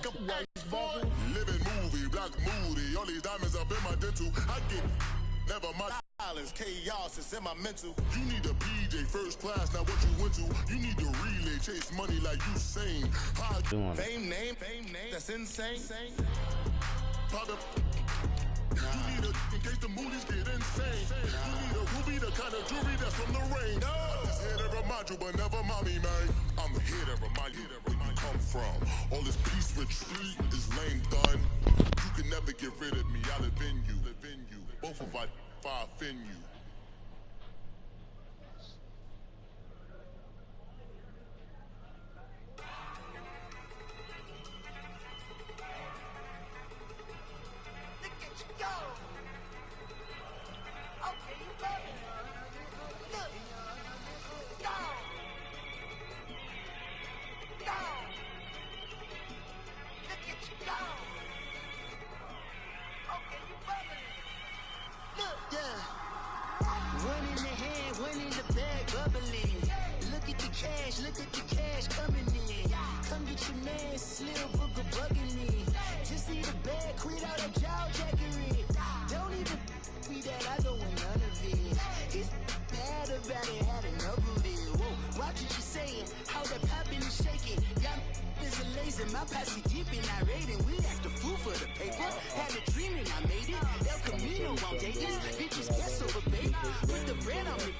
Living movie, black moody. All these diamonds up in my dental. I get never mind. Violence, chaos is in my mental. You need a PJ first class, not what you went to. You need to relay, chase money like you sane. Fame name, that's insane. Private. You need a in case the movies get insane. You need a ruby, the kind of jewelry that's from the rain. I'm just here to remind you, but never mind me, man. I'm here to remind you where you come from. All this peace retreat is lame done. You can never get rid of me. I live in you. Both of us offend you. Look at the cash coming in. Come get your man, Slim Booker bugging me. Just see the bag, quit out that jaw jackery. Don't even me that I don't want none of it. He's bad about it, had enough of it. Whoa, watch what you saying, how that poppin' and shaking. Got is a laser, my posse deep and I raiding. We act a fool for the paper. Had a dream and I made it. El Camino on Vegas. Bitches guess over baby. Put the bread on me.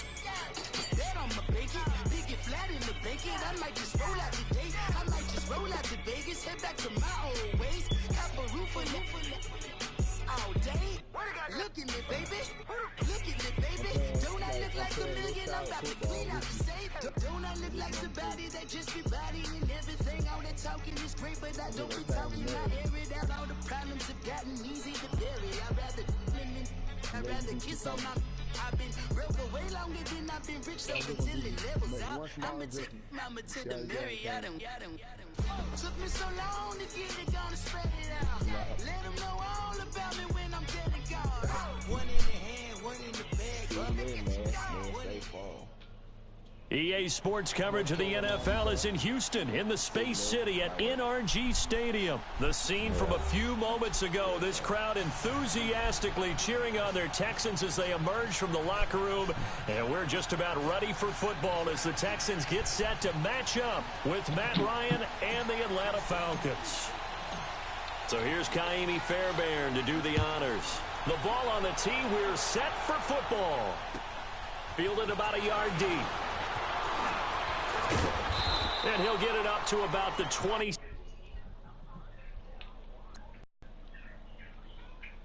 Bet on my bacon, big it flat in the bacon. I might just roll out today. I might just roll out to Vegas, head back to my old ways. Have a roof all day. Look at me, baby. Look at me, baby. Don't I look like a million? I'm about to clean out the safe. Don't I look like somebody that just be bodying everything? All that talking is great, but I don't be talking. I air it out. All the problems have gotten easy to bury. I'd rather kiss on my. I've been broke away longer than I've been rich, so until it levels out. I'ma take mama to the Marriott. Took me so long to get it, gonna spread it out. Let them know all about me when I'm dead and gone. One in the hand, one in the bag. EA Sports coverage of the NFL is in Houston, in the Space City at NRG Stadium. The scene from a few moments ago, this crowd enthusiastically cheering on their Texans as they emerge from the locker room. And we're just about ready for football as the Texans get set to match up with Matt Ryan and the Atlanta Falcons. So here's Kaimi Fairbairn to do the honors. The ball on the tee, we're set for football. Fielded about a yard deep. And he'll get it up to about the 20.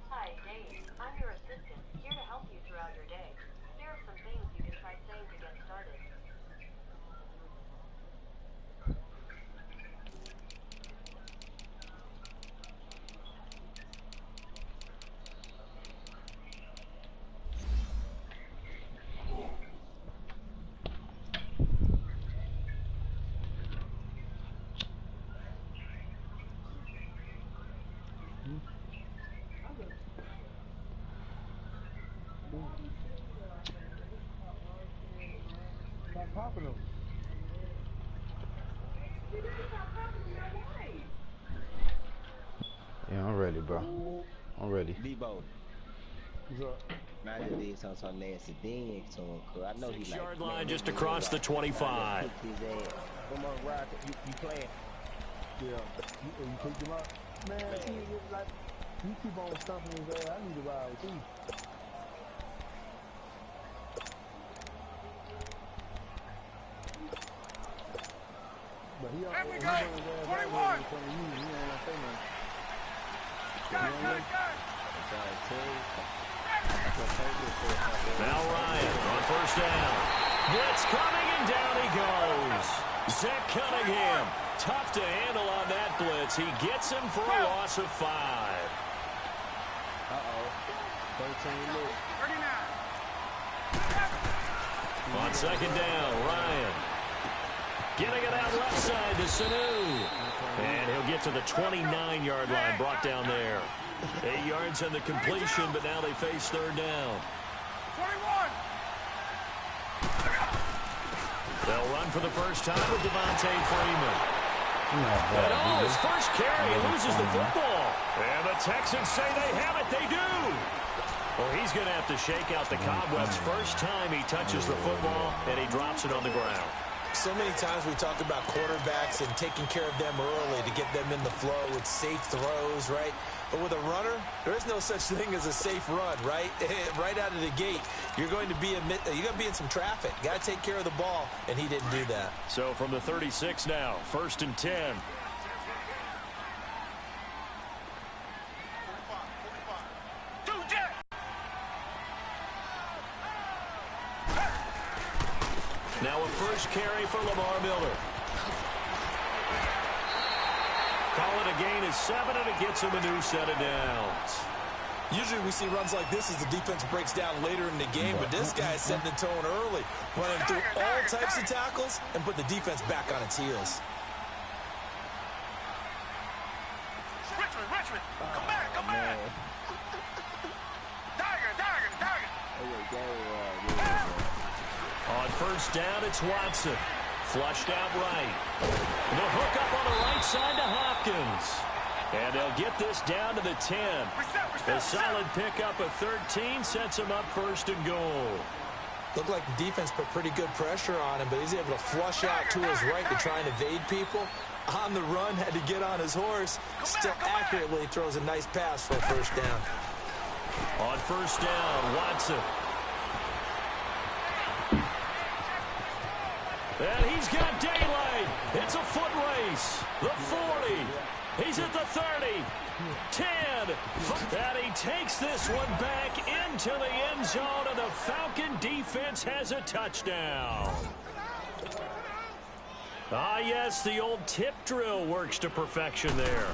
Hi, Dave. I'm your assistant, here to help you throughout your day. Here are some things you can try saying to get started. Popping them. Yeah, I'm ready, bro. I'm ready. Debo. What's up? Man, I just did some nasty thing to him, cause I know he's like. 6-yard line just across the 25. Come on, Rock. You playing? Yeah. You picked him up? Man, like, you keep on stumping his ass. I need to ride with you. But he there we go! 21! Now Ryan on first down. Blitz coming and down he goes. Zach Cunningham, tough to handle on that blitz. He gets him for a loss of 5. Uh-oh. 13 look. 39. On second down, Ryan. Getting it out left side to Sanu. And he'll get to the 29-yard line, brought down there. 8 yards on the completion, but now they face third down. 21. They'll run for the first time with Devontae Freeman. And oh, his first carry, loses the football. And the Texans say they have it. They do. Well, he's going to have to shake out the cobwebs first time he touches the football, and he drops it on the ground. So many times we talk about quarterbacks and taking care of them early to get them in the flow with safe throws, right? But with a runner, there is no such thing as a safe run, right? Right out of the gate, you're going to be in some traffic. Got to take care of the ball, and he didn't do that. So from the 36 now, 1st and 10. Now a first carry for Lamar Miller. Call it a gain of 7, and it gets him a new set of downs. Usually we see runs like this as the defense breaks down later in the game, but this guy is setting the tone early, running through all types of tackles and put the defense back on its heels. Richmond, come back. Tiger. On first down, it's Watson. Flushed out right. The hook up on the right side to Hopkins. And they'll get this down to the 10. A solid pickup of 13 sets him up 1st and goal. Looked like the defense put pretty good pressure on him, but he's able to flush out to his right to try and evade people. On the run, had to get on his horse. Still accurately throws a nice pass for a first down. On first down, Watson. And he's got daylight. It's a foot race. The 40. He's at the 30. 10. And he takes this one back into the end zone, and the Falcon defense has a touchdown. Ah, yes, the old tip drill works to perfection there.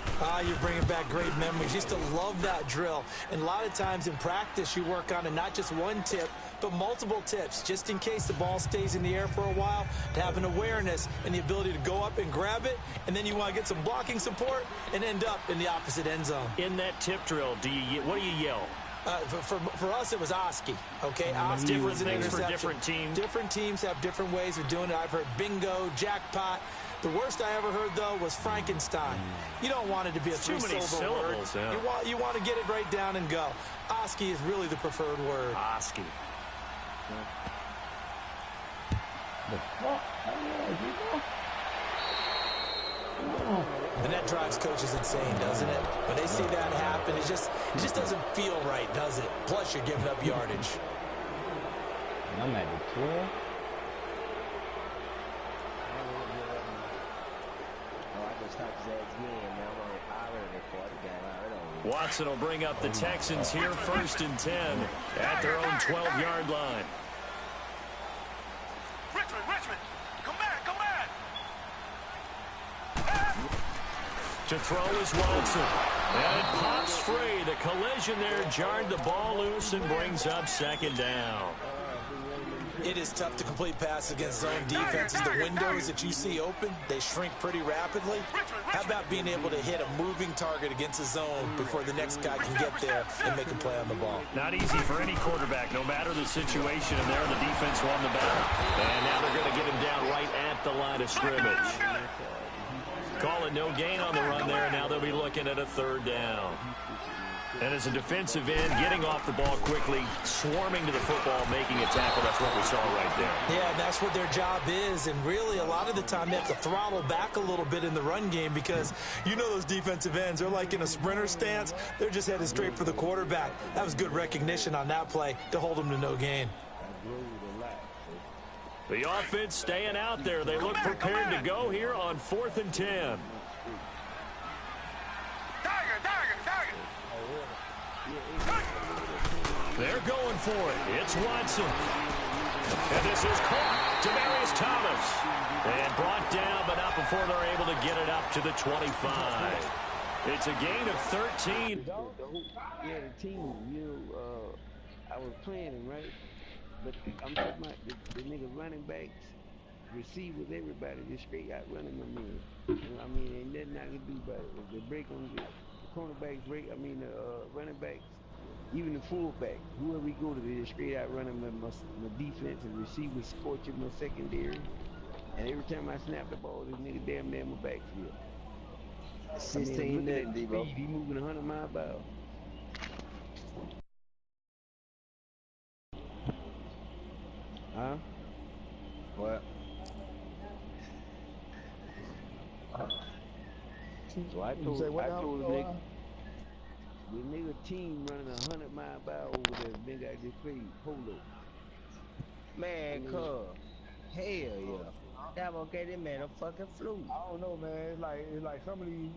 You're bringing back great memories. Used to love that drill. And a lot of times in practice, you work on it, not just one tip, but multiple tips, just in case the ball stays in the air for a while, to have an awareness and the ability to go up and grab it, and then you want to get some blocking support and end up in the opposite end zone. In that tip drill, what do you yell? For us, it was Oski, okay? Oski was an interception. For different teams. Different teams have different ways of doing it. I've heard bingo, jackpot. The worst I ever heard, though, was Frankenstein. You don't want it to be a three-syllable word. Yeah. You want to get it right down and go. Oski is really the preferred word. Oski. And that drives coaches insane, doesn't it? When they see that happen, it just doesn't feel right, does it? Plus, you're giving up yardage. I'm at the 12. Watson will bring up the Texans here 1st and 10 at their own 12-yard line. Richmond, come back. To throw is Watson. And it pops free. The collision there jarred the ball loose and brings up 2nd down. It is tough to complete passes against zone defenses. The windows that you see open, they shrink pretty rapidly. How about being able to hit a moving target against a zone before the next guy can get there and make a play on the ball? Not easy for any quarterback, no matter the situation. And there the defense won the battle. And now they're going to get him down right at the line of scrimmage. Call it no gain on the run there. Now they'll be looking at a 3rd down. And as a defensive end, getting off the ball quickly, swarming to the football, making a tackle. That's what we saw right there. Yeah, that's what their job is. And really, a lot of the time, they have to throttle back a little bit in the run game because you know those defensive ends, they're like in a sprinter stance. They're just headed straight for the quarterback. That was good recognition on that play to hold them to no gain. The offense staying out there. They look prepared to go here on 4th and 10. They're going for it. It's Watson. And this is caught. Demaryius Thomas. And brought down, but not before they're able to get it up to the 25. It's a gain of 13. Yeah, the team, I was playing him, right? But I'm talking about the nigga running backs, receivers, everybody just straight out running them in. I mean, ain't nothing I can do about it. If they break on the cornerbacks break, running backs, even the fullback, whoever we go to, they just straight out running my defense and receivers scorching my secondary. And every time I snap the ball, this nigga damn near my backfield. 16 nothing, Debo. He moving 100 miles per hour. Huh? What? So I told the nigga team running 100 miles per hour over there, nigga I just played polo. Man, cuz. Hell yeah. That okay, that man a fucking fluke. I don't know, man. It's like some of these,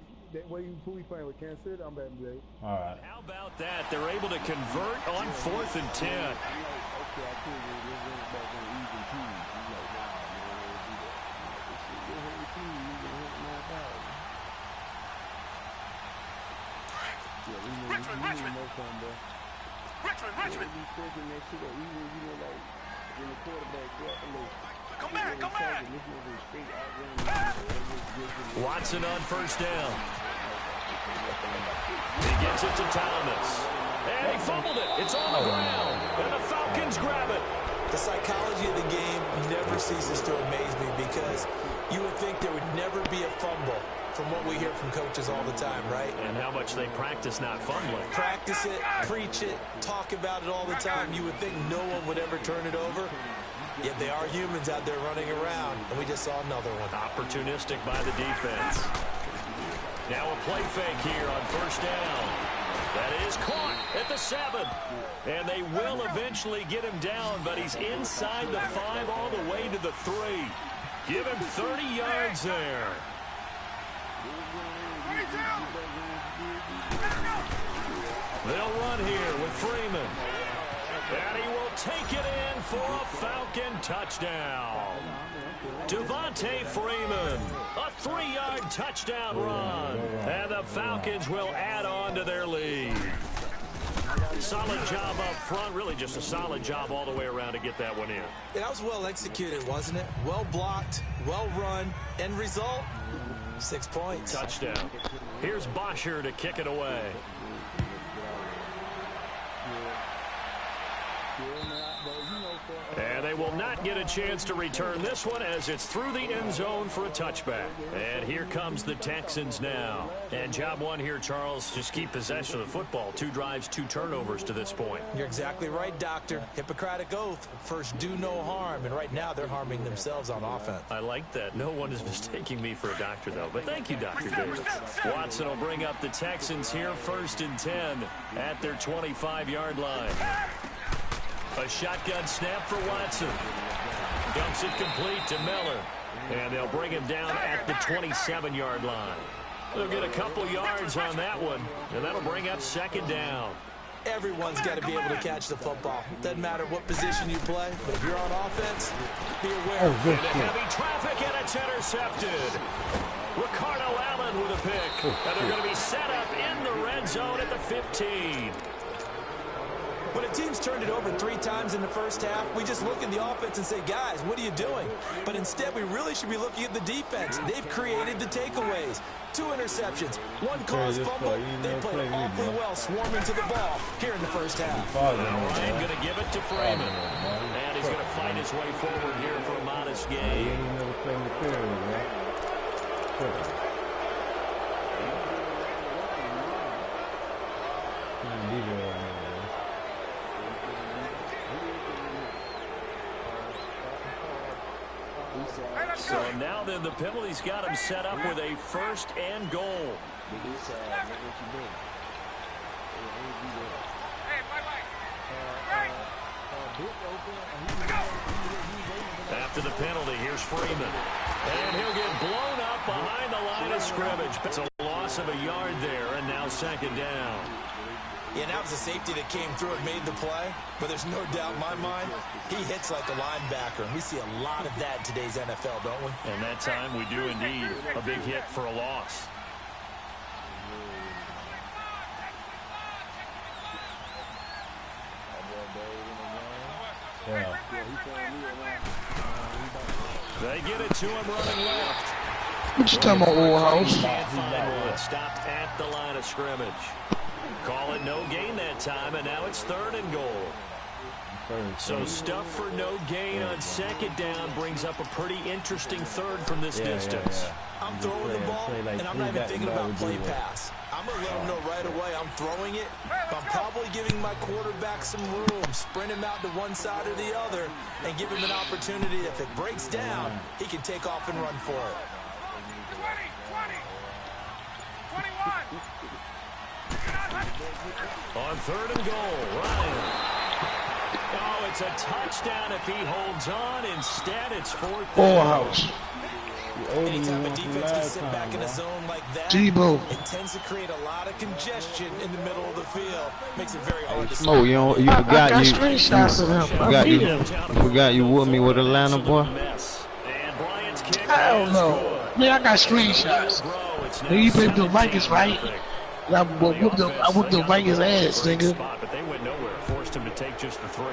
who we playing with Kansas City, I'm betting today. All right. How about that? They're able to convert on 4th and 10. I'm like, okay, I told you this running back on even team. I'm like, nah, man, I don't do that. This shit, this whole team moving 100 miles per hour. Yeah, we know most of them, bro. Richmond! Be thinking that shit up, even, you know, like, when the quarterback drop a little. Come back! Watson on 1st down. He gets it to Thomas. And he fumbled it. It's on the ground. And the Falcons grab it. The psychology of the game never ceases to amaze me because you would think there would never be a fumble from what we hear from coaches all the time, right? And how much they practice not fumbling. Practice it, preach it, talk about it all the time. You would think no one would ever turn it over. Yet they are humans out there running around, and we just saw another one. Opportunistic by the defense. Now a play fake here on 1st down. That is caught at the 7. And they will eventually get him down, but he's inside the 5 all the way to the 3. Give him 30 yards there. They'll run here with Freeman. And he will take it in for a Falcon touchdown. Devontae Freeman, a 3-yard touchdown run. And the Falcons will add on to their lead. Solid job up front, really just a solid job all the way around to get that one in. That was well executed, wasn't it? Well blocked, well run, end result, 6 points. Touchdown. Here's Bosher to kick it away. And they will not get a chance to return this one as it's through the end zone for a touchback. And here comes the Texans now. And job one here, Charles, just keep possession of the football. 2 drives, 2 turnovers to this point. You're exactly right, Doctor. Hippocratic oath. First, do no harm. And right now, they're harming themselves on offense. I like that. No one is mistaking me for a doctor, though. But thank you, Dr. Davis. Watson will bring up the Texans here, 1st and 10 at their 25-yard line. A shotgun snap for Watson. Dumps it complete to Miller. And they'll bring him down at the 27-yard line. They'll get a couple yards on that one, and that'll bring up 2nd down. Everyone's got to be able to catch the football. Doesn't matter what position you play, but if you're on offense, be aware. Into heavy traffic, and it's intercepted. Ricardo Allen with a pick. And they're going to be set up in the red zone at the 15. When a team's turned it over 3 times in the first half, we just look at the offense and say, guys, what are you doing? But instead, we really should be looking at the defense. They've created the takeaways. 2 interceptions, 1 caused fumble. They played awfully well swarming to the ball here in the first half. Ryan going to give it to Freeman. And he's going to fight his way forward here for a modest gain. So now then the penalty's got him set up with a 1st and goal. After the penalty, here's Freeman. And he'll get blown up behind the line of scrimmage. It's a loss of a yard there, and now 2nd down. Yeah, that was a safety that came through and made the play. But there's no doubt in my mind, he hits like a linebacker. And we see a lot of that in today's NFL, don't we? And that time we do indeed. A big hit for a loss. Yeah. They get it to him running left. Which time my old house? Can't find one. Stopped at the line of scrimmage. Call it no gain that time, and now it's 3rd and goal. So stuff for no gain on second down brings up a pretty interesting third from this distance. I'm throwing the ball, and I'm not even thinking about play pass. I'm going to let him know right away I'm throwing it. But I'm probably giving my quarterback some room, sprint him out to one side or the other, and give him an opportunity. If it breaks down, he can take off and run for it. 20, 20, 21. On third and goal, Ryan. Oh, it's a touchdown if he holds on. Instead, it's fourth down. House. Anytime a defense can sit back in a zone like that, Debo. it tends to create a lot of congestion in the middle of the field. Makes it very hard to Smoke, you forgot I screenshots of him. you forgot you with me with Atlanta, boy. I don't know. Man, I got screenshots. Man, you played the Vikings, right? I whooped the Vikings ass, nigga.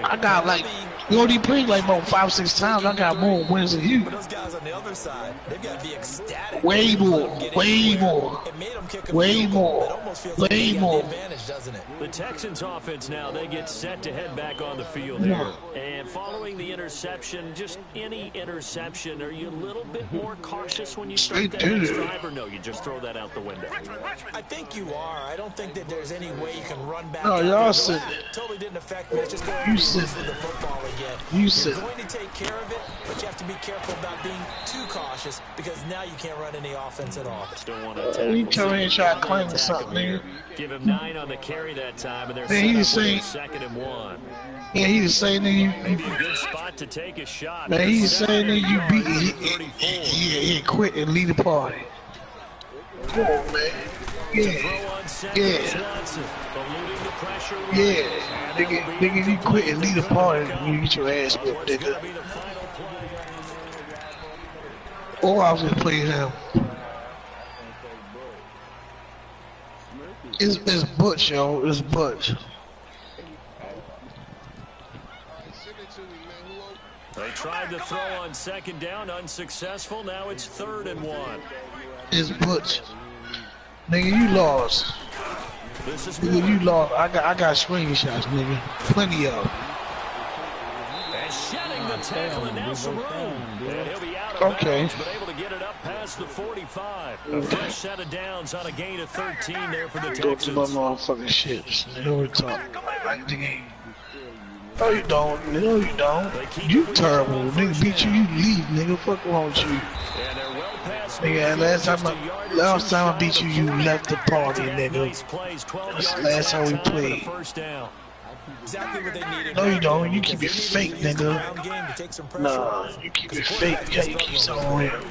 I got like, you already played like about 5-6 times. I got more wins than you. But those guys on the other side, they've got to be ecstatic. Way more. Way more. Way more. Way more. The Texans offense now, they get set to head back on the field here. And following the interception, just any interception, are you a little bit more cautious when you start that next drive, or no, you just throw that out the window? I think you are. I don't think that there's any way you can run back. No, y'all said totally didn't affect me. It's just going you to said with the football again. You said You're going to take care of it, but you have to be careful about being too cautious because now you can't run any offense at all. Still want to you come in and try to claim something, nigga. Give him 9 on the carry that time, and they're second and 1. Yeah, he's the same nigga. Maybe a good spot to take a shot. Man, he's the same nigga you beat. He quit and lead the party. Come on, man. Yeah. Nigga, you quit and lead the party and you get your ass whipped, nigga. Or I was just playing him. It's Butch, yo. It's Butch. They tried to throw on second down, unsuccessful. Now it's 3rd and 1. It's Butch. Nigga, you lost. Nigga, you lost. I got screenshots, nigga. Plenty of them. And shedding the tackle, and now some room. And he'll be out of bounds, but able to get it up past the 45. A fresh set of downs on a gain of 13 there for the Texans. Go to my motherfucking shit. Nigga, we're talking like the game. No, you don't. No, you don't. You terrible. Nigga beat you, you leave, nigga. Fuck wrong with you. Nigga, last time I beat you, you left the party, nigga. That's the last time we played. No, you don't. You keep it fake, nigga. Nah, you keep it fake. Yeah, you keep something real.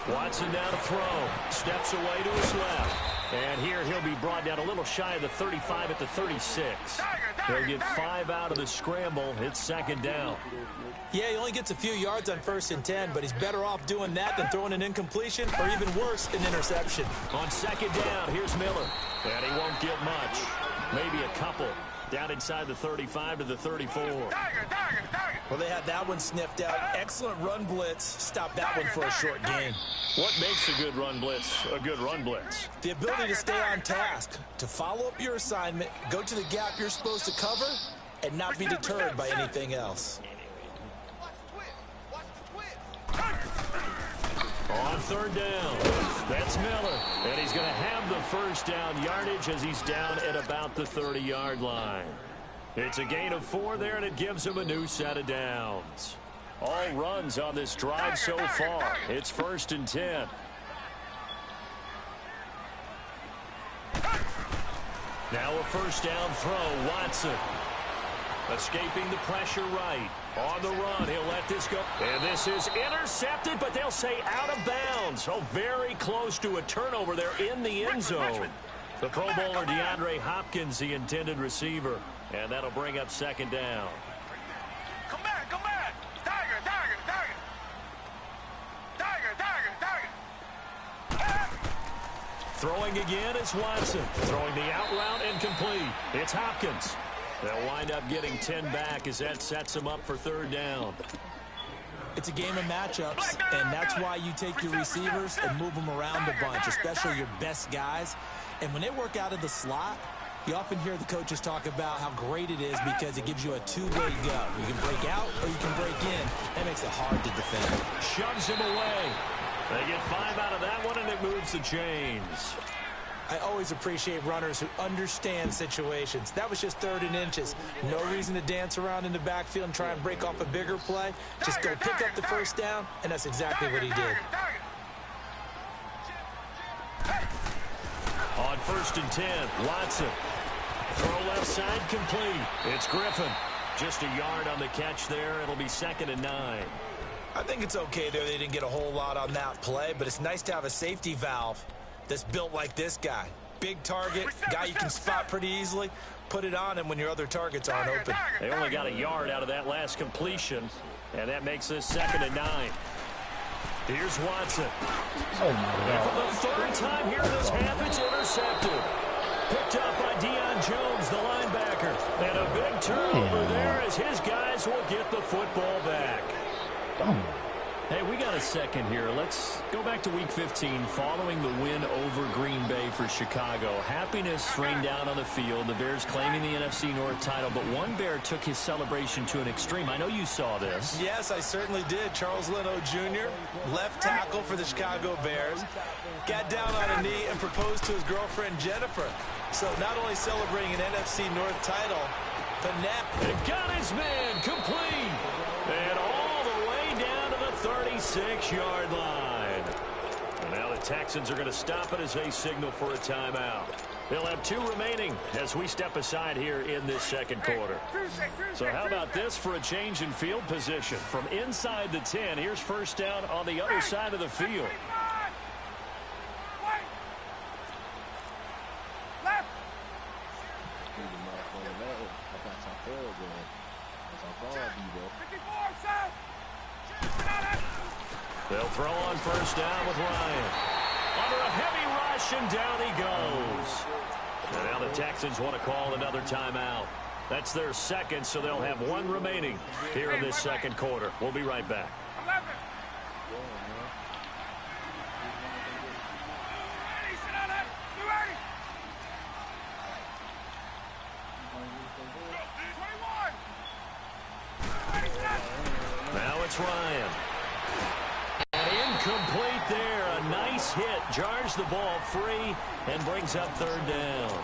Watson down to throw. Steps away to his left. And here he'll be brought down a little shy of the 35 at the 36. He'll get 5 out of the scramble. It's second down. Yeah, he only gets a few yards on 1st and 10, but he's better off doing that than throwing an incompletion or even worse, an interception. On second down, here's Miller. And he won't get much. Maybe a couple. Down inside the 35 to the 34. Well, they had that one sniffed out. Excellent run blitz. Stop that one for a short gain. What makes a good run blitz a good run blitz? The ability to stay on task, to follow up your assignment, go to the gap you're supposed to cover, and not be deterred by anything else. On 3rd down, that's Miller. And he's going to have the first down yardage as he's down at about the 30-yard line. It's a gain of 4 there, and it gives him a new set of downs. All runs on this drive so far. It's 1st and 10. Now a first down throw, Watson. Escaping the pressure right. On the run, he'll let this go. And this is intercepted, but they'll say out of bounds. So very close to a turnover there in the end zone. The Pro Bowler DeAndre Hopkins, the intended receiver. And that'll bring up second down. Come back, come back. Tiger, tiger, tiger. Tiger, tiger, tiger. Throwing again is Watson. Throwing the out route incomplete. It's Hopkins. They'll wind up getting 10 back as that sets them up for 3rd down. It's a game of matchups, and that's why you take your receivers and move them around a bunch, especially your best guys. And when they work out of the slot, You often hear the coaches talk about how great it is because it gives you a two-way go. You can break out or you can break in. That makes it hard to defend. Shoves him away. They get 5 out of that one, and it moves the chains. I always appreciate runners who understand situations. That was just 3rd and inches. No reason to dance around in the backfield and try and break off a bigger play. Just go pick up the first down, and that's exactly what he did. On 1st and 10, Watson. Throw left side complete. It's Griffin. Just a yard on the catch there. It'll be 2nd and 9. I think it's okay there. They didn't get a whole lot on that play, but it's nice to have a safety valve that's built like this guy. Big target, guy you can spot pretty easily. Put it on him when your other targets aren't open. They only got a yard out of that last completion, and that makes this 2nd and 9. Here's Watson. Oh, my God. For the 3rd time here in this half, it's intercepted. Picked up by Deion Jones, the linebacker. And a big turnover there as his guys will get the football back. Hey, we got a second here. Let's go back to Week 15 following the win over Green Bay for Chicago. Happiness rained down on the field. The Bears claiming the NFC North title, but one Bear took his celebration to an extreme. I know you saw this. Yes, I certainly did. Charles Leno Jr., left tackle for the Chicago Bears, got down on a knee and proposed to his girlfriend Jennifer. So not only celebrating an NFC North title, but now... And got his man complete. And all the way down to the 36-yard line. And now the Texans are going to stop it as they signal for a timeout. They'll have 2 remaining as we step aside here in this 2nd quarter. So how about this for a change in field position? From inside the 10, here's 1st down on the other side of the field. They'll throw on 1st down with Ryan. Under a heavy rush, and down he goes. And now the Texans want to call another timeout. That's their 2nd, so they'll have 1 remaining here in this 2nd quarter. We'll be right back. Now it's Ryan. Incomplete there. A nice hit. Jars the ball free and brings up 3rd down.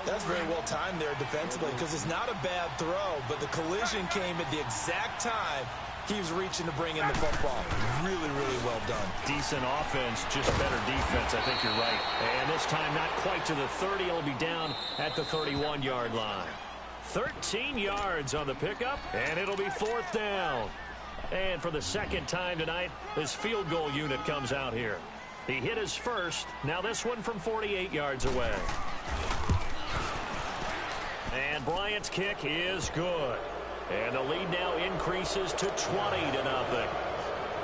That's very well timed there defensively because it's not a bad throw, but the collision came at the exact time he was reaching to bring in the football. Really, really well done. Decent offense, just better defense. I think you're right. And this time not quite to the 30. It'll be down at the 31-yard line. 13 yards on the pickup, and it'll be 4th down. And for the 2nd time tonight, this field goal unit comes out here. He hit his first. Now this one from 48 yards away. And Bryant's kick is good. And the lead now increases to 20-0.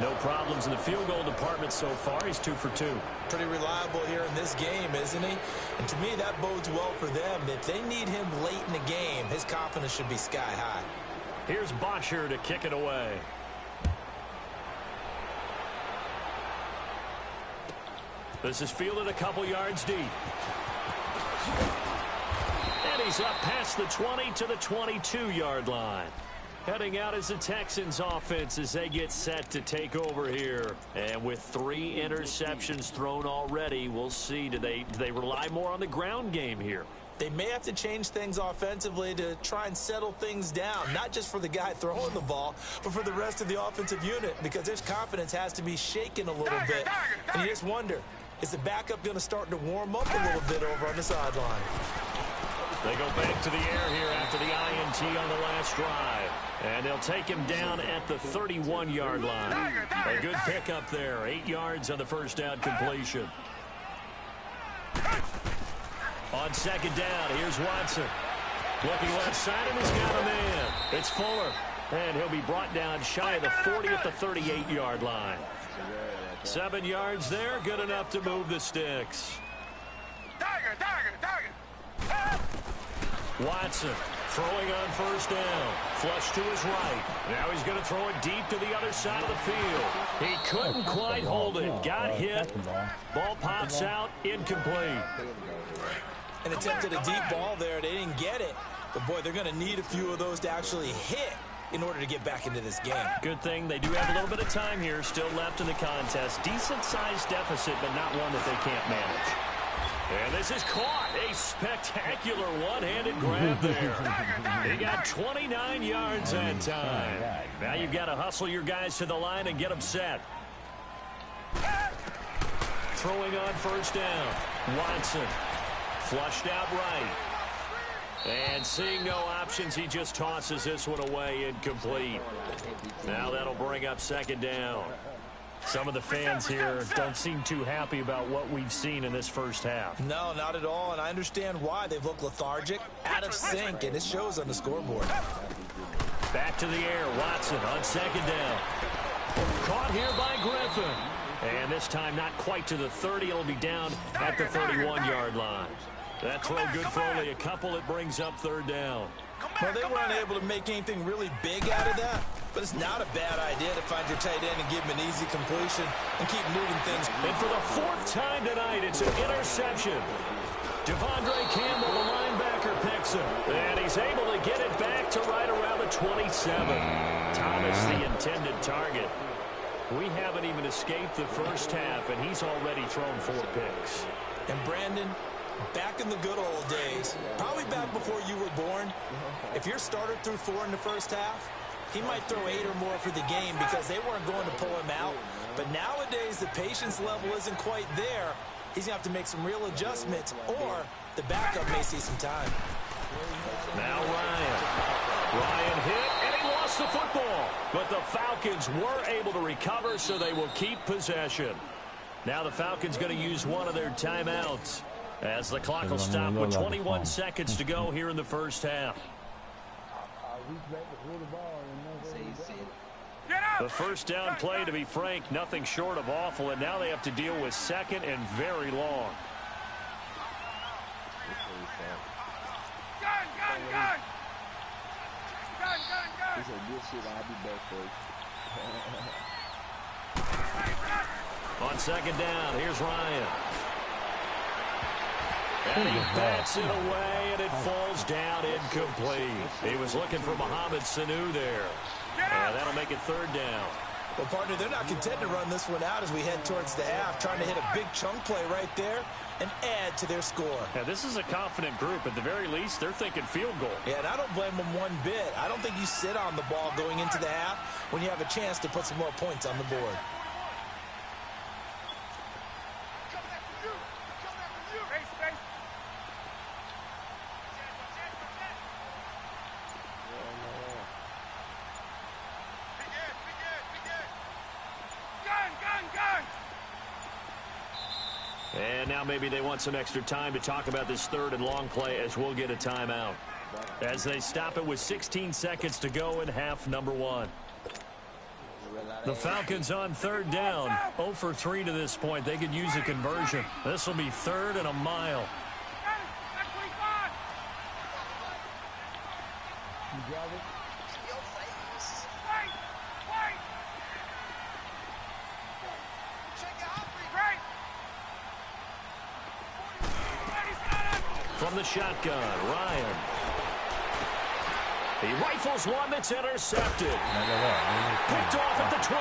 No problems in the field goal department so far. He's 2 for 2. Pretty reliable here in this game, isn't he? And to me, that bodes well for them. If they need him late in the game, his confidence should be sky high. Here's Bosher to kick it away. This is fielded a couple yards deep. And he's up past the 20 to the 22-yard line. Heading out is the Texans offense as they get set to take over here. And with 3 interceptions thrown already, we'll see. Do they rely more on the ground game here? They may have to change things offensively to try and settle things down, not just for the guy throwing the ball, but for the rest of the offensive unit, because their confidence has to be shaken a little bit. And you just wonder, is the backup going to start to warm up a little bit over on the sideline? They go back to the air here after the INT on the last drive. And they'll take him down at the 31-yard line. A good pickup there. 8 yards on the 1st down completion. On 2nd down, here's Watson. Looking left side, and he's got a man. It's Fuller. And he'll be brought down shy of the 40 at the 38-yard line. 7 yards there, good enough to move the sticks. Watson throwing on 1st down. Flush to his right. Now he's going to throw it deep to the other side of the field. He couldn't quite hold it. Got hit. Ball pops out. Incomplete. and attempted a deep ball there. They didn't get it. But, boy, they're going to need a few of those to actually hit in order to get back into this game. Good thing they do have a little bit of time here still left in the contest. Decent-sized deficit, but not one that they can't manage. And this is caught. A spectacular one-handed grab there. He got 29 yards that time. Now you've got to hustle your guys to the line and get them set. Throwing on first down. Watson flushed out right. And seeing no options, he just tosses this one away, incomplete. Now that'll bring up second down. Some of the fans here don't seem too happy about what we've seen in this first half. No, not at all, and I understand why. They've looked lethargic, out of sync, and it shows on the scoreboard. Back to the air, Watson on second down. Caught here by Griffin. And this time not quite to the 30. It'll be down at the 31-yard line. That throw good for only a couple. It brings up third down. Well, they weren't able to make anything really big out of that, but it's not a bad idea to find your tight end and give him an easy completion and keep moving things. And for the fourth time tonight, it's an interception. Devondre Campbell, the linebacker, picks him, and he's able to get it back to right around the 27. Thomas, the intended target. We haven't even escaped the first half, and he's already thrown 4 picks. And Brandon, back in the good old days, probably back before you were born, if your starter threw 4 in the first half, he might throw 8 or more for the game because they weren't going to pull him out. But nowadays, the patience level isn't quite there. He's going to have to make some real adjustments, or the backup may see some time. Now Ryan hit, and he lost the football. But the Falcons were able to recover, so they will keep possession. Now the Falcons going to use one of their timeouts, as the clock will stop with 21 seconds to go here in the first half. The first down play, to be frank, nothing short of awful, and now they have to deal with second and very long. He said, good shit, I'll be back for you. On second down, here's Ryan. And he bats it away, and it falls down incomplete. He was looking for Mohamed Sanu there. And that'll make it third down. Well, partner, they're not content to run this one out as we head towards the half, trying to hit a big chunk play right there and add to their score. Yeah, this is a confident group. At the very least, they're thinking field goal. Yeah, and I don't blame them one bit. I don't think you sit on the ball going into the half when you have a chance to put some more points on the board. And now maybe they want some extra time to talk about this third and long play, as we'll get a timeout. As they stop it with 16 seconds to go in half number 1. The Falcons on third down, 0 for 3 to this point. They could use a conversion. This will be third and a mile. From the shotgun, Ryan. He rifles one that's intercepted. Picked off at the 28.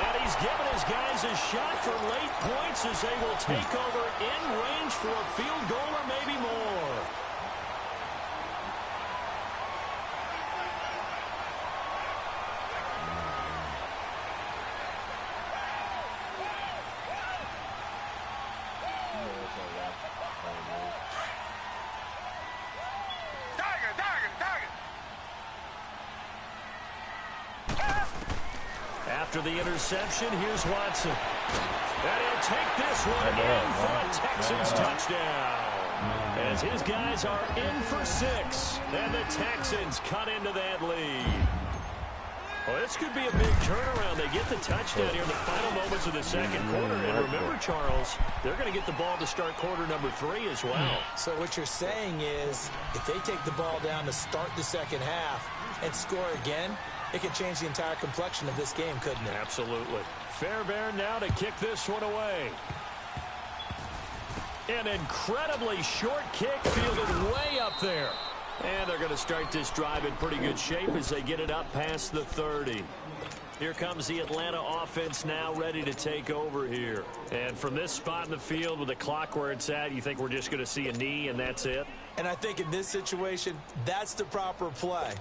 And he's given his guys a shot for late points as they will take over in range for a field goal or maybe more. After the interception, here's Watson. And he'll take this one in for a Texans touchdown. As his guys are in for 6. And the Texans cut into that lead. Well, this could be a big turnaround. They get the touchdown here in the final moments of the second quarter. And remember, Charles, they're going to get the ball to start quarter number 3 as well. So what you're saying is, if they take the ball down to start the second half and score again, it could change the entire complexion of this game, couldn't it? Absolutely. Fairbairn now to kick this one away. An incredibly short kick fielded way up there. And they're going to start this drive in pretty good shape as they get it up past the 30. Here comes the Atlanta offense now ready to take over here. And from this spot in the field with the clock where it's at, you think we're just going to see a knee and that's it? And I think in this situation, that's the proper play.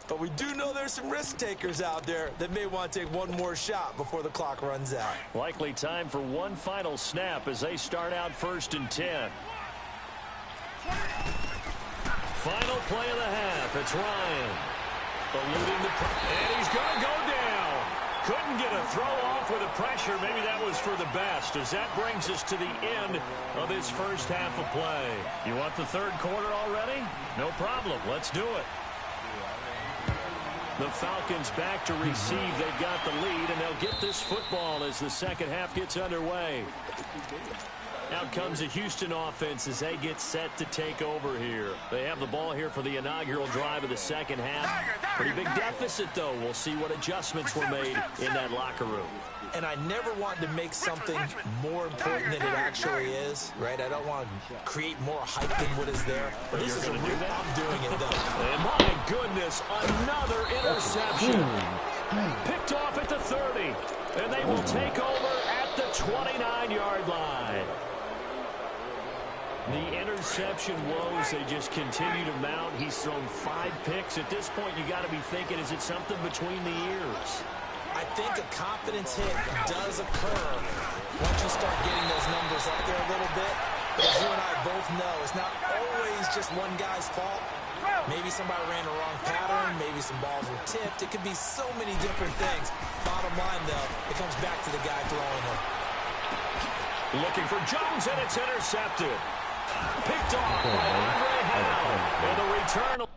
But we do know there's some risk takers out there that may want to take one more shot before the clock runs out. Likely time for one final snap as they start out 1st and 10. Final play of the half. It's Ryan. Eluding the and he's going to go down. Couldn't get a throw off with the pressure. Maybe that was for the best as that brings us to the end of this first half of play. You want the third quarter already? No problem. Let's do it. The Falcons back to receive. They've got the lead, and they'll get this football as the second half gets underway. Out comes the Houston offense as they get set to take over here. They have the ball here for the inaugural drive of the second half. Pretty big deficit, though. We'll see what adjustments were made in that locker room. And I never want to make something more important than it actually is, right? I don't want to create more hype than what is there. But this is I'm doing it, though. And my goodness, another interception. Picked off at the 30. And they will take over at the 29-yard line. The interception woes, they just continue to mount. He's thrown 5 picks. At this point, you got to be thinking, is it something between the ears? I think a confidence hit does occur once you start getting those numbers up there a little bit. But as you and I both know, it's not always just one guy's fault. Maybe somebody ran the wrong pattern. Maybe some balls were tipped. It could be so many different things. Bottom line, though, it comes back to the guy throwing it. Looking for Jones, and it's intercepted. Picked off by Andre Howe. And the return.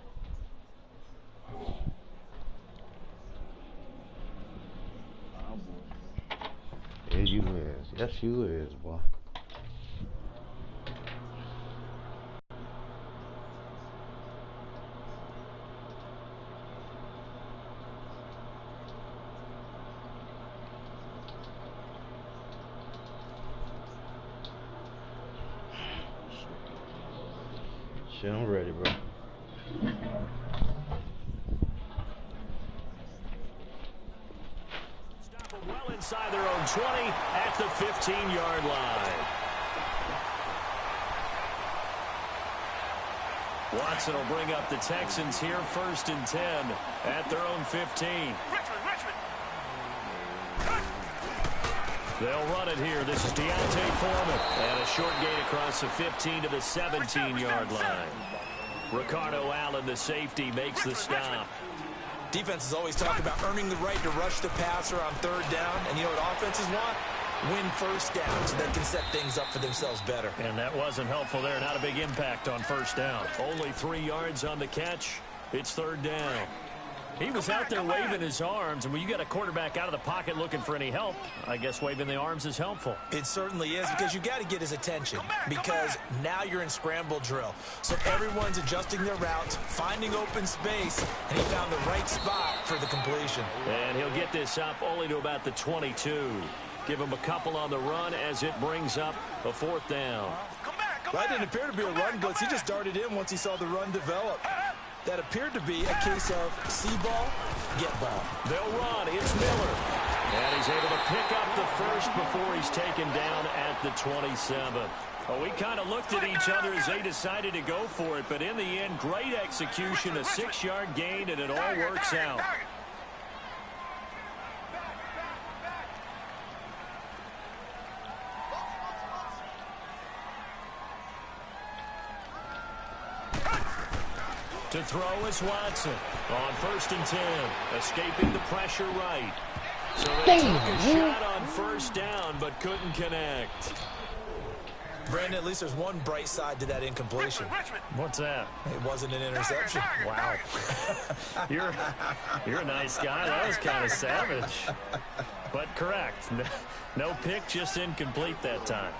Yes, you is. Yes, you is, boy. Shit, I'm ready, bro. Stop them well inside their own 20 at the 15-yard line. Watson will bring up the Texans here 1st and 10 at their own 15. They'll run it here. This is Deontay Foreman. And a short gain across the 15 to the 17-yard line. Ricardo Allen, the safety, makes the stop. Defenses always talk about earning the right to rush the passer on 3rd down. And you know what offenses want? Win 1st down so they can set things up for themselves better. And that wasn't helpful there. Not a big impact on 1st down. Only 3 yards on the catch. It's 3rd down. He was out there waving his arms, and when you got a quarterback out of the pocket looking for any help, I guess waving the arms is helpful. It certainly is, because you got to get his attention, because now you're in scramble drill. So everyone's adjusting their routes, finding open space, and he found the right spot for the completion. And he'll get this up only to about the 22. Give him a couple on the run as it brings up a 4th down. That didn't appear to be a run blitz. He just darted in once he saw the run develop. That appeared to be a case of see ball, get ball. They'll run. It's Miller. And he's able to pick up the first before he's taken down at the 27. Well, we kind of looked at each other as they decided to go for it. But in the end, great execution, a 6-yard gain, and it all works out. To throw is Watson on 1st and 10, escaping the pressure right. So they took a shot on 1st down, but couldn't connect. Brandon, at least there's one bright side to that incompletion. What's that? It wasn't an interception. Wow. You're a nice guy. That was kind of savage. But correct. No pick, just incomplete that time.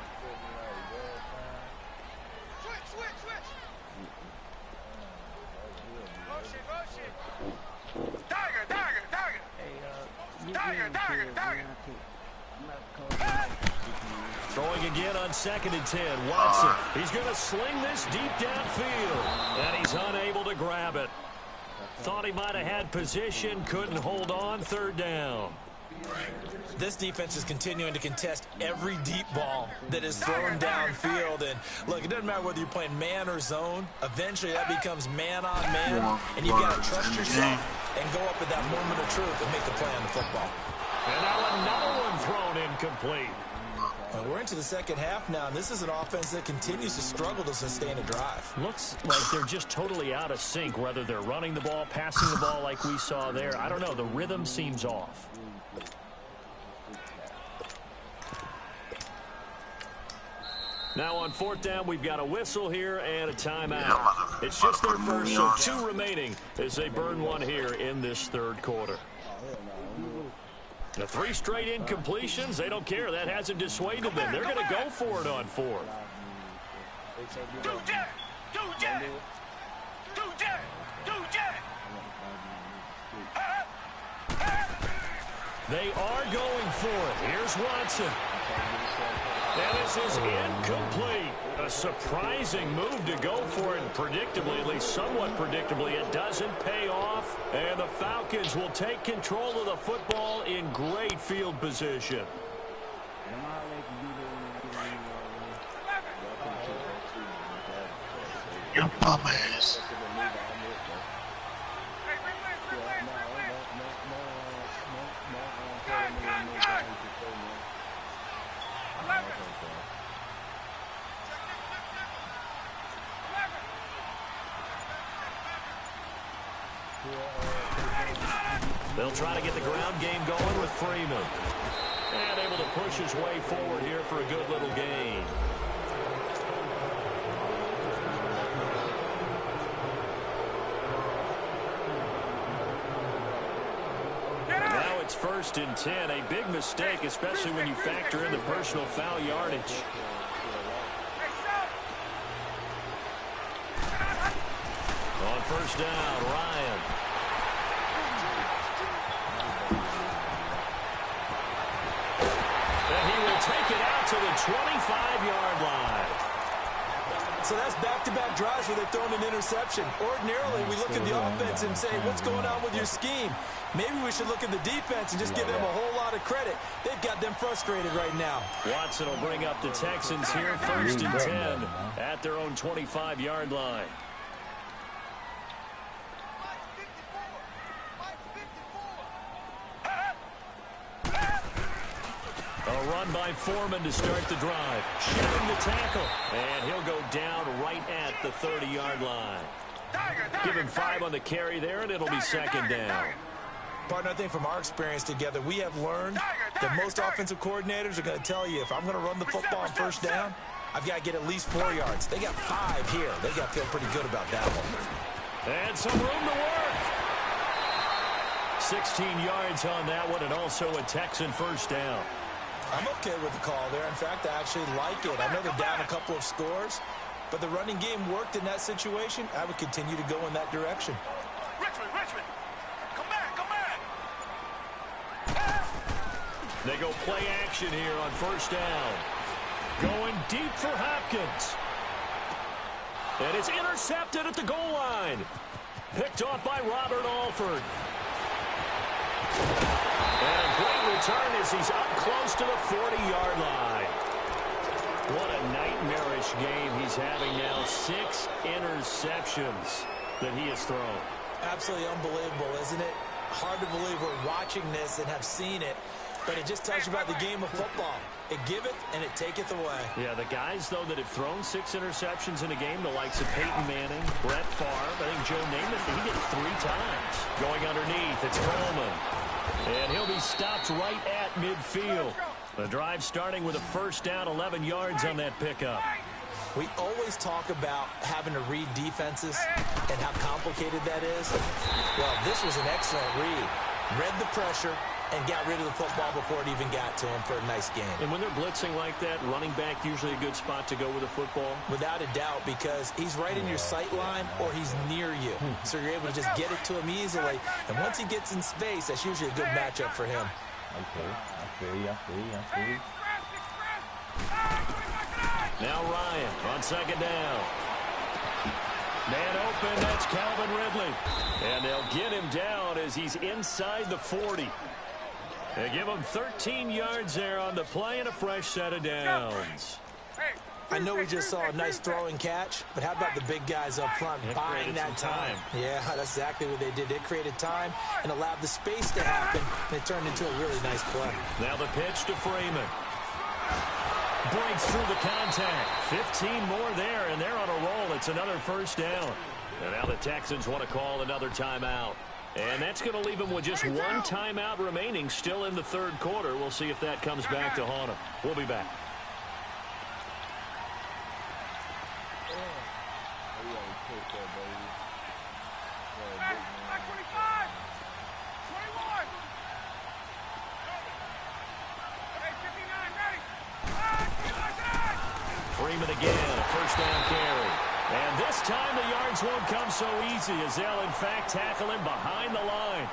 Throwing again on 2nd and 10. Watson, he's going to sling this deep downfield, and he's unable to grab it. Thought he might have had position, couldn't hold on, 3rd down. This defense is continuing to contest every deep ball that is thrown downfield. And look, it doesn't matter whether you're playing man or zone. Eventually, that becomes man on man, and you've got to trust yourself and go up at that moment of truth and make the play on the football. And now another one thrown incomplete. We're into the 2nd half now, and this is an offense that continues to struggle to sustain a drive. Looks like they're just totally out of sync, whether they're running the ball, passing the ball like we saw there. I don't know. The rhythm seems off. Now on 4th down, we've got a whistle here and a timeout. It's just their first, so 2 remaining as they burn one here in this 3rd quarter. The 3 straight incompletions, they don't care. That hasn't dissuaded them. They're going to go for it on 4th. They are going for it. Here's Watson. And this is incomplete. A surprising move to go for it. Predictably, at least somewhat predictably, it doesn't pay off. And the Falcons will take control of the football in great field position. Your bum ass. They'll try to get the ground game going with Freeman. And able to push his way forward here for a good little gain. Now it's 1st and 10. A big mistake, especially when you factor in the personal foul yardage. On 1st down, Ryan. And he will take it out to the 25-yard line. So that's back-to-back drives where they've thrown an interception. Ordinarily, we look at the offense and say, what's going on with your scheme? Maybe we should look at the defense and just give them a whole lot of credit. They've got them frustrated right now. Watson will bring up the Texans here, 1st and 10 at their own 25-yard line. A run by Foreman to start the drive. Shedding the tackle. And he'll go down right at the 30-yard line. Give him 5 on the carry there, and it'll be 2nd down. Partner, I think from our experience together, we have learned that most offensive coordinators are going to tell you, if I'm going to run the football on 1st down, I've got to get at least 4 yards. They got 5 here. They got to feel pretty good about that one. And some room to work. 16 yards on that one, and also a Texan 1st down. I'm okay with the call there. In fact, I actually like it. I know they're down a couple of scores, but the running game worked in that situation. I would continue to go in that direction. Richmond, come back. They go play action here on 1st down. Going deep for Hopkins. And it's intercepted at the goal line. Picked off by Robert Alford. And a great return as he's up close to the 40-yard line. What a nightmarish game he's having now. 6 interceptions that he has thrown. Absolutely unbelievable, isn't it? Hard to believe we're watching this and have seen it, but it just tells you about the game of football. It giveth and it taketh away. Yeah, the guys, though, that have thrown 6 interceptions in a game, the likes of Peyton Manning, Brett Favre, I think Joe Namath, he did it 3 times. Going underneath, it's Coleman. And he'll be stopped right at midfield. The drive starting with a 1st down, 11 yards on that pickup. We always talk about having to read defenses and how complicated that is. Well, this was an excellent read. Read the pressure and got rid of the football before it even got to him for a nice game. And when they're blitzing like that, running back usually a good spot to go with the football? Without a doubt, because he's right in your sight line or he's near you. So you're able to just get it to him easily. And once he gets in space, that's usually a good matchup for him. Okay, I feel you. Now Ryan on second down. Man open, that's Calvin Ridley. And they'll get him down as he's inside the 40. They give him 13 yards there on the play and a fresh set of downs. I know we just saw a nice throwing catch, but how about the big guys up front buying that time? Yeah, that's exactly what they did. They created time and allowed the space to happen, and it turned into a really nice play. Now the pitch to Freeman. Breaks through the contact. 15 more there, and they're on a roll. It's another first down. And now the Texans want to call another timeout. And that's going to leave them with just one timeout remaining still in the third quarter. We'll see if that comes back to haunt them. We'll be back. Freeman again, a first down carry. And this time the yards won't come so easy as they'll in fact tackle him behind the line.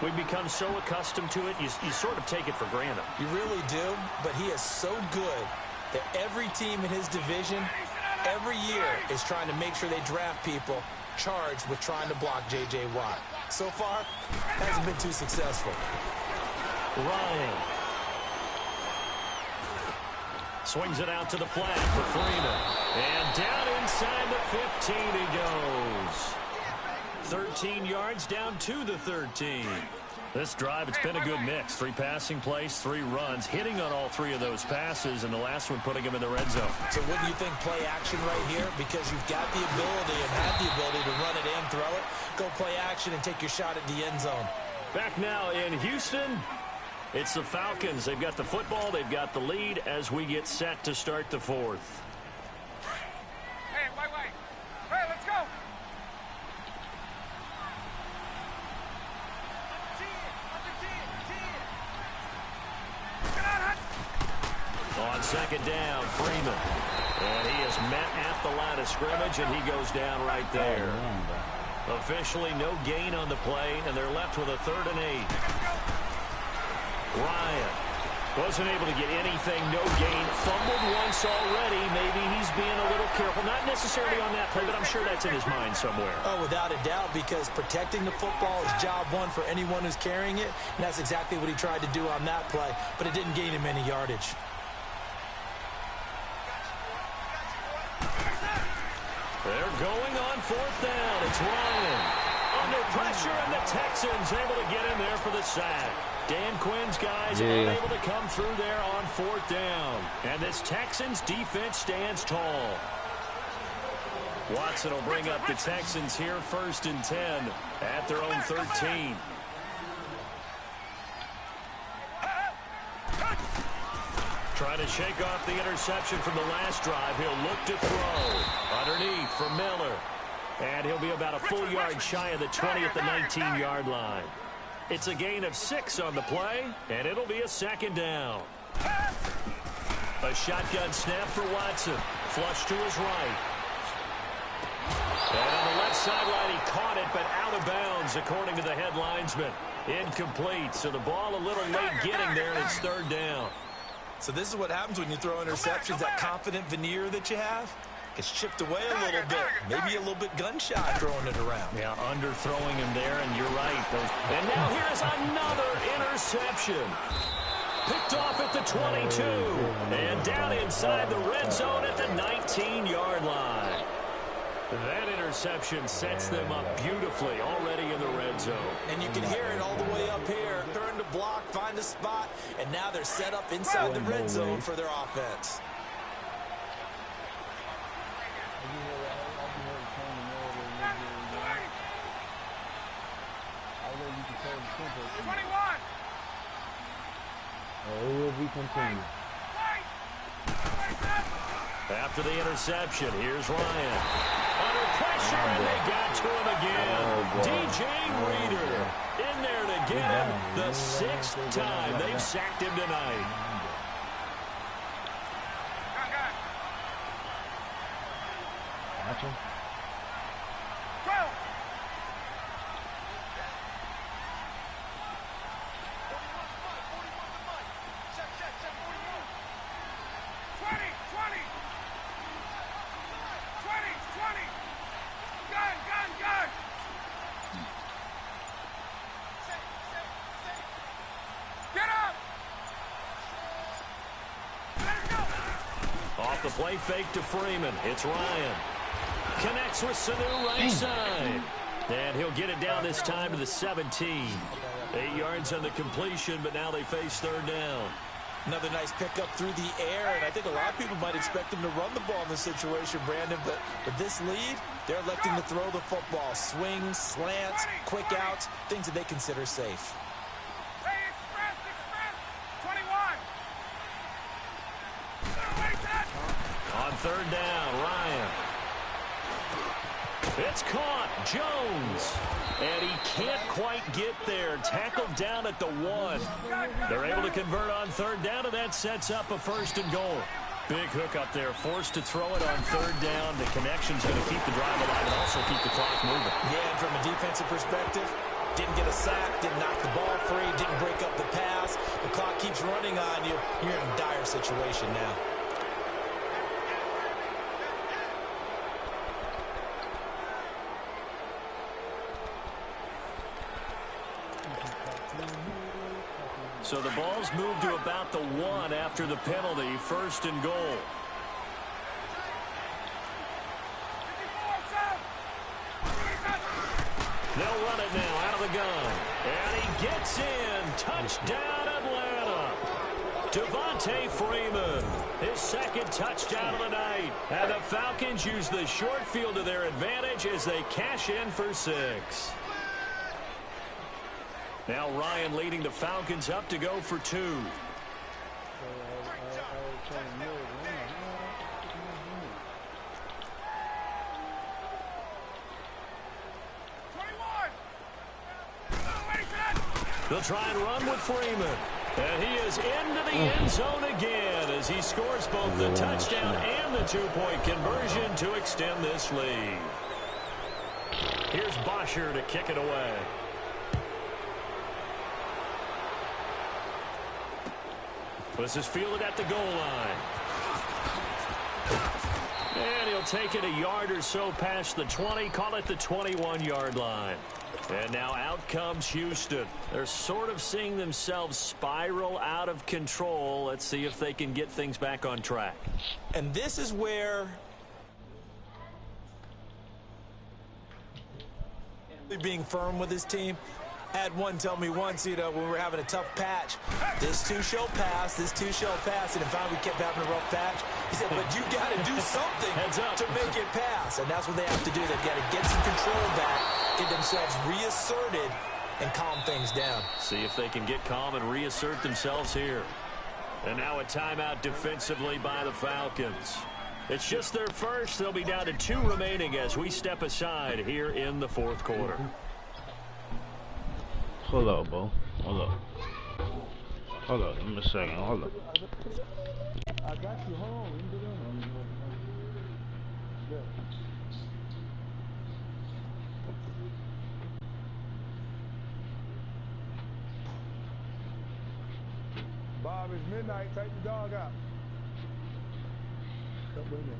We've become so accustomed to it, you sort of take it for granted. You really do, but he is so good that every team in his division, every year, is trying to make sure they draft people charged with trying to block J.J. Watt. So far, hasn't been too successful. Ryan swings it out to the flat for Freeman. And down inside the 15 he goes. 13 yards down to the 13. This drive, it's been a good mix. 3 passing plays, 3 runs, hitting on all 3 of those passes, and the last one putting him in the red zone. So wouldn't you think play action right here? Because you've got the ability and have the ability to run it and throw it. Go play action and take your shot at the end zone. Back now in Houston, it's the Falcons. They've got the football, they've got the lead as we get set to start the fourth. Hey, wait. Hey, let's go. On second down, Freeman. And he is met at the line of scrimmage, and he goes down right there. Officially no gain on the play, and they're left with a 3rd and 8. Ryan wasn't able to get anything, no gain. Fumbled once already. Maybe he's being a little careful. Not necessarily on that play, but I'm sure that's in his mind somewhere. Oh, without a doubt, because protecting the football is job one for anyone who's carrying it, and that's exactly what he tried to do on that play, but it didn't gain him any yardage. They're going on 4th down. It's Ryan. Under pressure, and the Texans able to get in there for the sack. Dan Quinn's guys unable to come through there on 4th down. And this Texans defense stands tall. Watson will bring up the Texans here 1st and 10 at their own 13. Trying to shake off the interception from the last drive. He'll look to throw. Underneath for Miller. And he'll be about a full yard shy of the 20 at the 19-yard line. It's a gain of 6 on the play, and it'll be a 2nd down. A shotgun snap for Watson. Flush to his right. And on the left sideline, he caught it, but out of bounds, according to the head linesman. Incomplete, so the ball a little late getting there, and it's 3rd down. So this is what happens when you throw interceptions. That confident veneer that you have gets chipped away a little bit. Maybe a little bit gun-shy throwing it around. Yeah, underthrowing him there, and you're right. And now here's another interception. Picked off at the 22. And down inside the red zone at the 19-yard line. That interception sets them up beautifully already in the red zone. And you can hear it all the way up here. Turn to block, find a spot, and now they're set up inside the red zone for their offense. It will be continued. After the interception, here's Ryan. Under pressure, and they got to him again. DJ Reader in there to get him the 6th time they've sacked him tonight. Gotcha. Off the play fake to Freeman. It's Ryan. Connects with Sanu right side. And he'll get it down this time to the 17. 8 yards on the completion, but now they face third down. Another nice pickup through the air, and I think a lot of people might expect him to run the ball in this situation, Brandon, but with this lead, they're electing to throw the football. Swings, slants, quick outs, things that they consider safe. Hey, express, 21. On third down, Ryan. It's caught. Jones. And he can't quite get there. Tackled down at the 1. They're able to convert on third down, and that sets up a 1st and goal. Big hook up there. Forced to throw it on third down. The connection's going to keep the drive alive and also keep the clock moving. Yeah, and from a defensive perspective, didn't get a sack, didn't knock the ball free, didn't break up the pass. The clock keeps running on you. You're in a dire situation now. So the ball's moved to about the 1 after the penalty. 1st and goal. They'll run it now out of the gun. And he gets in. Touchdown, Atlanta. Devontae Freeman, his 2nd touchdown of the night. And the Falcons use the short field to their advantage as they cash in for 6. Now Ryan leading the Falcons up to go for 2. They'll try and run with Freeman. And he is into the end zone again as he scores both the touchdown and the 2-point conversion to extend this lead. Here's Bosher to kick it away. This is fielded at the goal line. And he'll take it a yard or so past the 20, call it the 21-yard line. And now out comes Houston. They're sort of seeing themselves spiral out of control. Let's see if they can get things back on track. And this is where being firm with his team. Had one tell me once, when we were having a tough patch, this too shall pass, this too shall pass, and finally we kept having a rough patch. He said, but you got to do something to make it pass, and that's what they have to do. They've got to get some control back, get themselves reasserted, and calm things down. See if they can get calm and reassert themselves here. And now a timeout defensively by the Falcons. It's just their first. They'll be down to 2 remaining as we step aside here in the 4th quarter. Hold up, Bo. Hold up. Hold up. Give me a second. Hold up. I got you. Hold on. Bob, it's midnight. Take the dog out. Wait a minute.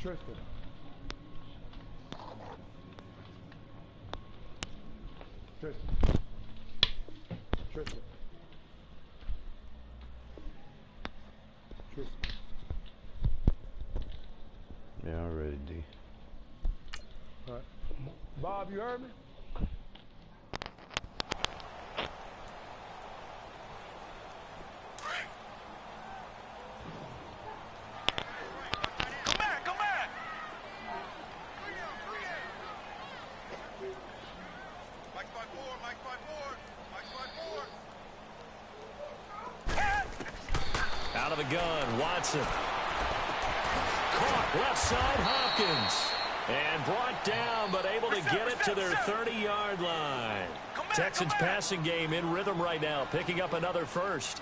Tristan. Tristan. Tristan. Tristan. Yeah, I'm ready, D. All right. Bob, you heard me? Out of the gun, Watson. Caught left side, Hopkins. And brought down, but able to get it to their 30-yard line. Texans passing game in rhythm right now, picking up another first.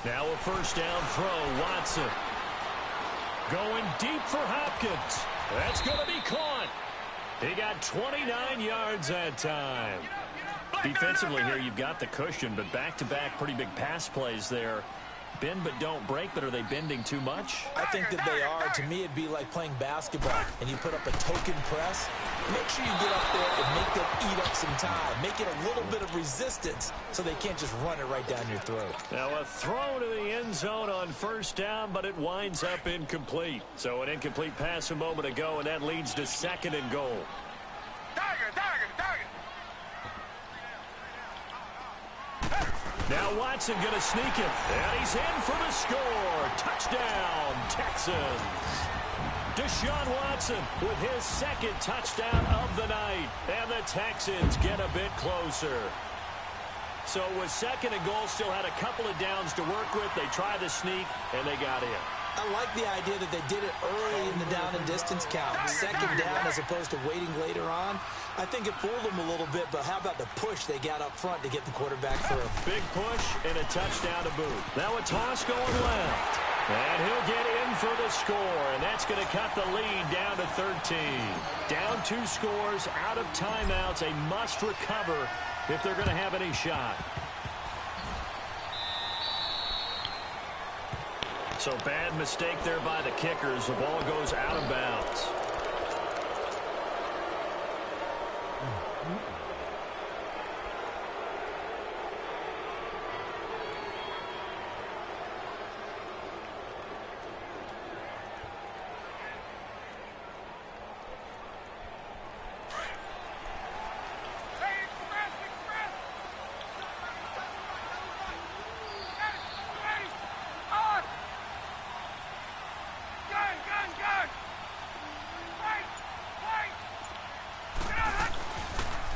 Now a first down throw, Watson. Going deep for Hopkins. That's going to be caught. He got 29 yards that time. Defensively here, you've got the cushion, but back-to-back pretty big pass plays there. Bend but don't break, but are they bending too much? I think that they are. To me, it'd be like playing basketball, and you put up a token press. Make sure you get up there and make them eat up some time. Make it a little bit of resistance so they can't just run it right down your throat. Now a throw to the end zone on first down, but it winds up incomplete. So an incomplete pass a moment ago, and that leads to 2nd and goal. Tiger! Now Watson going to sneak it, and he's in for the score. Touchdown, Texans. Deshaun Watson with his 2nd touchdown of the night, and the Texans get a bit closer. So with 2nd and goal, still had a couple of downs to work with. They tried to sneak, and they got in. I like the idea that they did it early in the down and distance count. 2nd down as opposed to waiting later on. I think it fooled them a little bit, but how about the push they got up front to get the quarterback through? Big push and a touchdown to boot. Now a toss going left. And he'll get in for the score, and that's going to cut the lead down to 13. Down 2 scores, out of timeouts, a must recover if they're going to have any shot. So bad mistake there by the kickers. The ball goes out of bounds.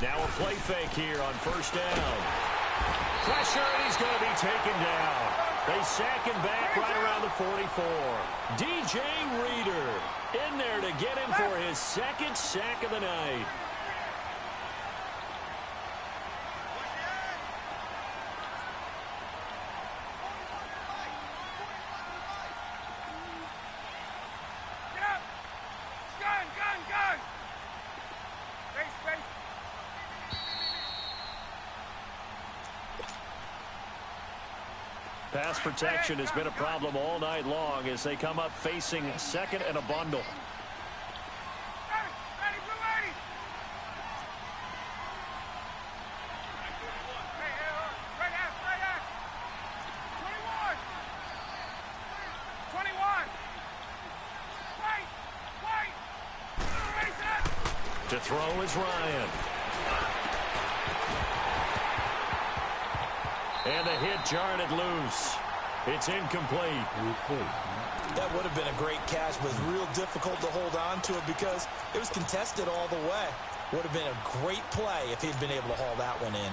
Now a play fake here on first down. Pressure, and he's going to be taken down. They sack him back right around the 44. DJ Reader in there to get him for his 2nd sack of the night. Pass protection has been a problem all night long as they come up facing 2nd and a bundle. To throw is Ryan. And the hit jarred it loose. It's incomplete. That would have been a great catch, but it's real difficult to hold on to it because it was contested all the way. Would have been a great play if he'd been able to haul that one in.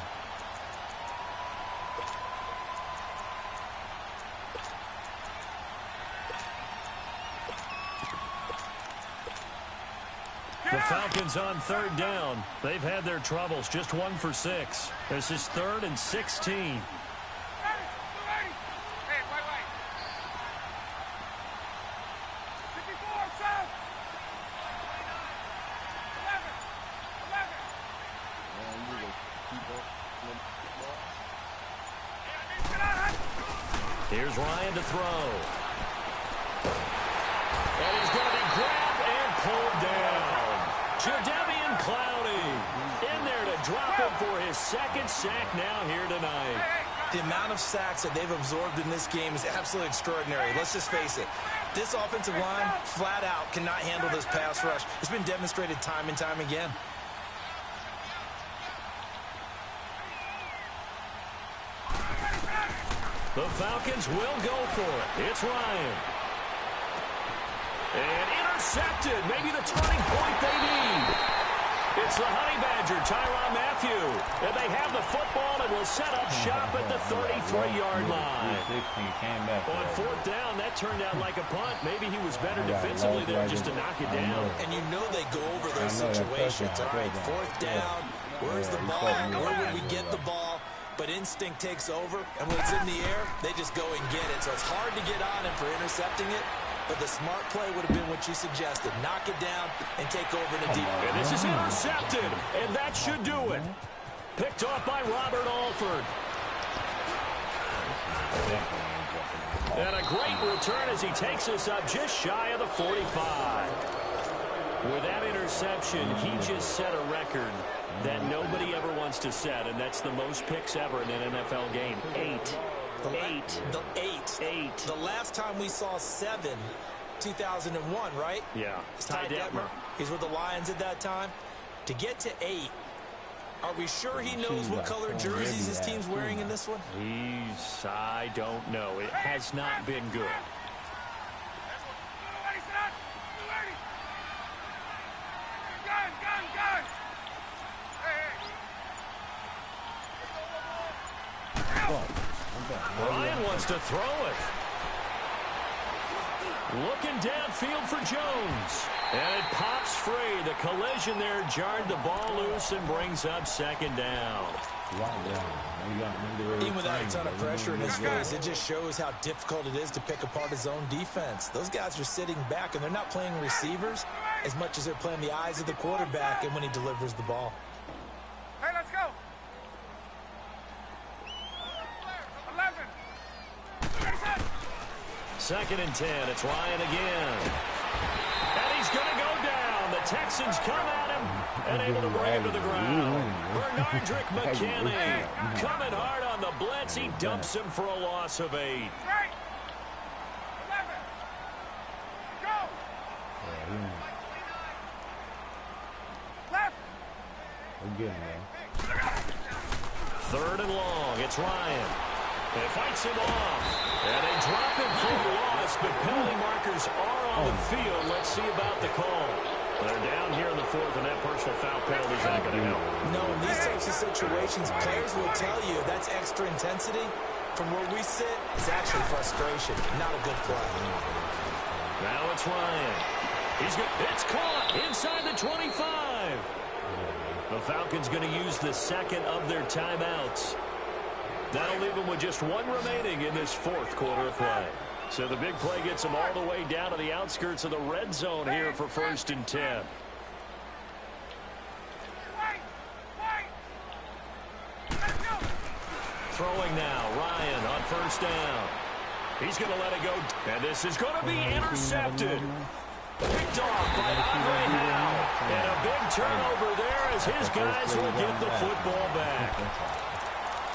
The Falcons on 3rd down. They've had their troubles, just 1 for 6. This is 3rd and 16. Here's Ryan to throw. And he's going to be grabbed and pulled down. Jadeveon Clowney in there to drop him for his 2nd sack now here tonight. The amount of sacks that they've absorbed in this game is absolutely extraordinary. Let's just face it. This offensive line, flat out, cannot handle this pass rush. It's been demonstrated time and time again. The Falcons will go for it. It's Ryan. And intercepted. Maybe the turning point they need. It's the Honey Badger, Tyrann Mathieu. And they have the football and will set up shop at the 33-yard line. On 4th down, that turned out like a punt. Maybe he was better defensively there just to knock it down. And you know they go over those situations. All right, 4th down. Where's the ball? Where will we get the ball? But instinct takes over, and when it's in the air, they just go and get it. So it's hard to get on him for intercepting it, but the smart play would have been what you suggested. Knock it down and take over in a deep. And this is intercepted, and that should do it. Picked off by Robert Alford. And a great return as he takes us up just shy of the 45. With that interception, he just set a record that nobody ever wants to set, and that's the most picks ever in an NFL game. 8. The last time we saw 7, 2001, right? Yeah. It's Ty Detmer. He's with the Lions at that time. To get to 8, are we sure he knows what color jerseys his team's wearing in this one? I don't know. It has not been good. Ryan wants to throw it. Looking downfield for Jones. And it pops free. The collision there jarred the ball loose and brings up second down. Even without a ton of pressure in his face, it just shows how difficult it is to pick apart his own defense. Those guys are sitting back, and they're not playing receivers as much as they're playing the eyes of the quarterback and when he delivers the ball. Hey, let's go. 11. Second and 10. It's Ryan again. And he's going to go down. The Texans come at him and able to bring him to the ground. Bernardrick McKinney coming hard on the blitz. He dumps him for a loss of 8. Right. 11. Go. Left. Again, man. Third and long. It's Ryan. It fights him off. And they drop him for a loss, but penalty markers are on the field. Let's see about the call. They're down here in the 4th, and that personal foul penalty is not going to help. No, in these types of situations, players will tell you that's extra intensity. From where we sit, it's actually frustration, not a good play. Now it's Ryan. It's caught inside the 25. The Falcons going to use the second of their timeouts. That'll leave them with just one remaining in this 4th quarter of play. So the big play gets them all the way down to the outskirts of the red zone here for 1st and 10. Throwing now, Ryan on 1st down. He's going to let it go, and this is going to be intercepted. Picked off by Andre Howe. And a big turnover there as his guys will get the football back.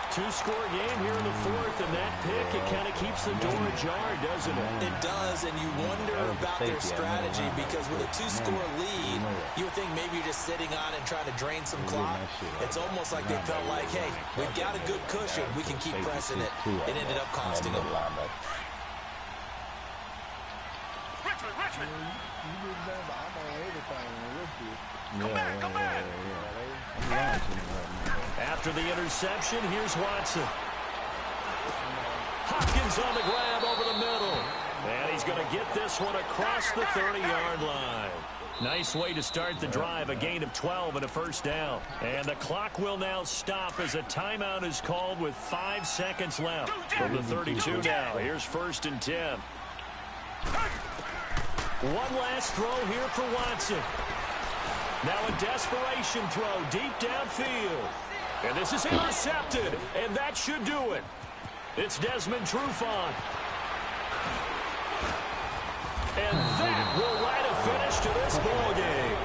2-score game here in the 4th, and that pick, it kind of keeps the door ajar, doesn't it? It does, and you wonder about their strategy because with a 2-score lead, you would think maybe you're just sitting on it and trying to drain some clock. It's almost like they felt like, hey, we've got a good cushion. We can keep pressing it. It ended up costing them. Richmond. Come back. After the interception, here's Watson. Hopkins on the grab over the middle. And he's going to get this one across the 30-yard line. Nice way to start the drive, a gain of 12 and a 1st down. And the clock will now stop as a timeout is called with 5 seconds left. From the 32 now, here's 1st and 10. One last throw here for Watson. Now a desperation throw deep downfield. And this is intercepted, and that should do it. It's Desmond Trufant. And that will light a finish to this ball game.